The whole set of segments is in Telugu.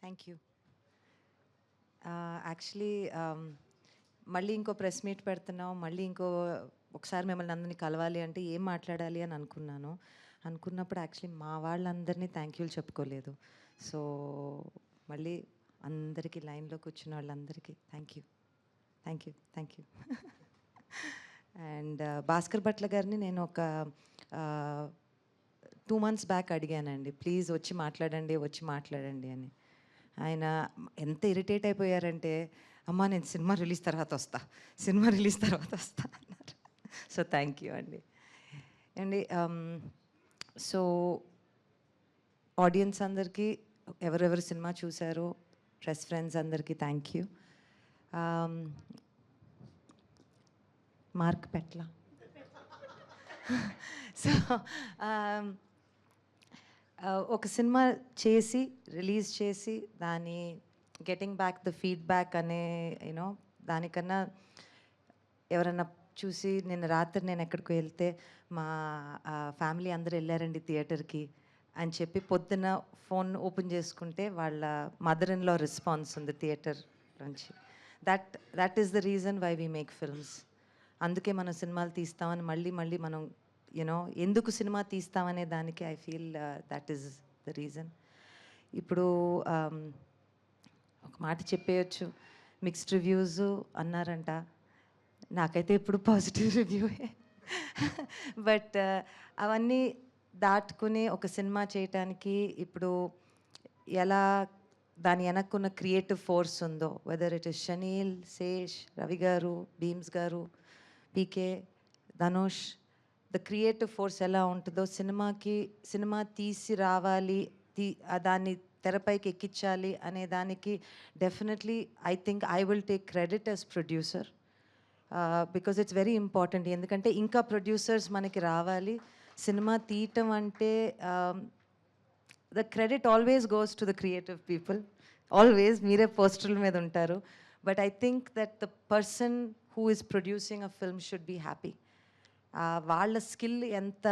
Thank you. యాక్చువల్లీ మళ్ళీ ఇంకో ప్రెస్ మీట్ పెడుతున్నాం, మళ్ళీ ఒకసారి మిమ్మల్ని అందరినీ కలవాలి అంటే ఏం మాట్లాడాలి అని అనుకున్నప్పుడు యాక్చువల్లీ మా వాళ్ళందరినీ థ్యాంక్ యూలు చెప్పుకోలేదు. సో మళ్ళీ అందరికీ లైన్లో కూర్చున్న వాళ్ళందరికీ thank you. And Bhaskar Bhatla గారిని నేను ఒక 2 months బ్యాక్ అడిగానండి, ప్లీజ్ వచ్చి మాట్లాడండి అని. ఆయన ఎంత ఇరిటేట్ అయిపోయారంటే, అమ్మా నేను సినిమా రిలీజ్ తర్వాత వస్తా అన్నారు. సో థ్యాంక్ యూ అండి. సో ఆడియన్స్ అందరికీ, ఎవరెవరు సినిమా చూశారో, ప్రెస్ ఫ్రెండ్స్ అందరికీ thank you. Mark Petla. So ఒక సినిమా చేసి రిలీజ్ చేసి దాని గెటింగ్ బ్యాక్ ద ఫీడ్బ్యాక్ అనే దానికన్నా ఎవరన్నా చూసి నిన్న రాత్రి నేను ఎక్కడికి వెళ్తే మా ఫ్యామిలీ అందరూ వెళ్ళారండి థియేటర్కి అని చెప్పి పొద్దున ఫోన్ ఓపెన్ చేసుకుంటే వాళ్ళ మదర్ ఇన్ లా రెస్పాన్స్ ఉంది థియేటర్ నుంచి. That is the reason why we make films. అందుకే మనం సినిమాలు తీస్తామని మళ్ళీ మనం ఎందుకు సినిమా తీస్తామనే దానికి I feel that is the reason. ఇప్పుడు ఒక మాట చెప్పేయచ్చు, మిక్స్డ్ రివ్యూస్ అన్నారంట, నాకైతే ఇప్పుడు పాజిటివ్ రివ్యూయే. బట్ అవన్నీ దాటుకుని ఒక సినిమా చేయటానికి ఇప్పుడు ఎలా దాని వెనక్కున్న క్రియేటివ్ ఫోర్స్ ఉందో, whether it is Shaneel, Sesh, Ravi garu, Bheems garu, PK, Dhanush, the creative force ఎలా ఉంటుందో సినిమా తీసి రావాలి, దాన్ని తెరపైకి ఎక్కించాలి అనే దానికి definitely I think I will take credit as producer, because it's very important. ఎందుకంటే ఇంకా ప్రొడ్యూసర్స్ మనకి రావాలి. సినిమా తీయటం అంటే the credit always goes to the creative people, always. మీరే పోస్టర్ల మీద ఉంటారు, but I think that the person who is producing a film should be happy. వాళ్ళ స్కిల్ ఎంత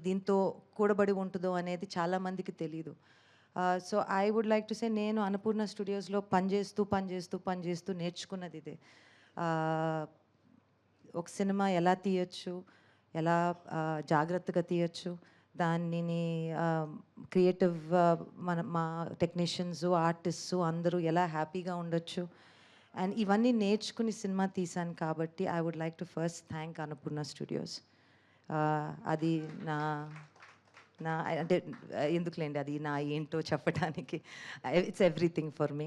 దీంతో కూడబడి ఉంటుందో అనేది చాలామందికి తెలీదు. So I would like to say, నేను అన్నపూర్ణ స్టూడియోస్లో పనిచేస్తూ నేర్చుకున్నది ఇదే. ఒక సినిమా ఎలా తీయచ్చు, ఎలా జాగ్రత్తగా తీయచ్చు, దానిని క్రియేటివ్ మా టెక్నీషియన్స్, ఆర్టిస్ట్స్ అందరూ ఎలా హ్యాపీగా ఉండొచ్చు, అండ్ ఇవన్నీ నేర్చుకుని సినిమా తీశాను. కాబట్టి I would like to first thank Annapurna Studios. అది నా అంటే ఎందుకులేండి, అది నా ఏంటో చెప్పడానికి, it's everything for me.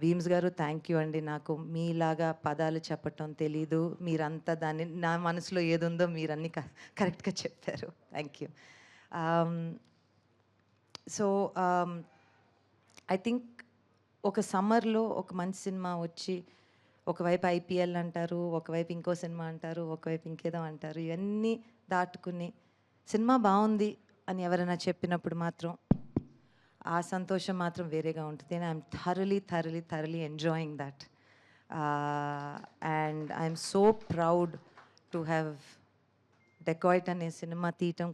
Bheems garu thank you అండి. నాకు మీలాగా పదాలు చెప్పటం తెలీదు, మీరంతా దాన్ని నా మనసులో ఏదుందో మీరన్నీ కరెక్ట్గా చెప్పారు. Thank you. So I think ఒక సమ్మర్లో ఒక మంచి సినిమా వచ్చి, ఒకవైపు ఐపీఎల్ అంటారు, ఒకవైపు ఇంకో సినిమా అంటారు, ఒకవైపు ఇంకేదో అంటారు, ఇవన్నీ దాటుకుని సినిమా బాగుంది అని ఎవరైనా చెప్పినప్పుడు మాత్రం ఆ సంతోషం మాత్రం వేరేగా ఉంటుంది. I'm thoroughly enjoying that. And I'm so proud to have Dacoit అనే సినిమా తీయటం.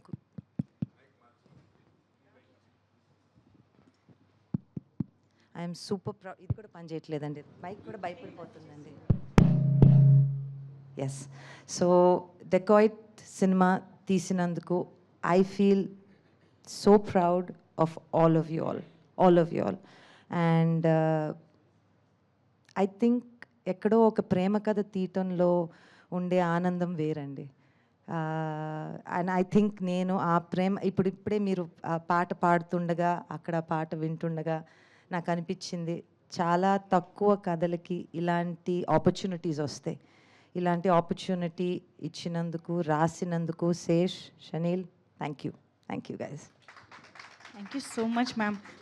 I'm super proud. ఇది కూడా పని చేయట్లేదండి, మైక్ కూడా భయపడిపోతుందండి. ఎస్. సో డెకాయిట్ సినిమా తీసినందుకు I feel so proud of all of you all. And I think ఎక్కడో ఒక ప్రేమ కథ తీయటంలో ఉండే ఆనందం వేరండి. అండ్ ఐ థింక్ నేను ఆ ప్రేమ ఇప్పుడే మీరు ఆ పాట పాడుతుండగా, అక్కడ పాట వింటుండగా నాకు అనిపించింది, చాలా తక్కువ కథలకి ఇలాంటి ఆపర్చునిటీస్ వస్తాయి. ఇలాంటి ఆపర్చునిటీ ఇచ్చినందుకు, రాసినందుకు Sesh, Shaneil, thank you guys. Thank you so much, ma'am.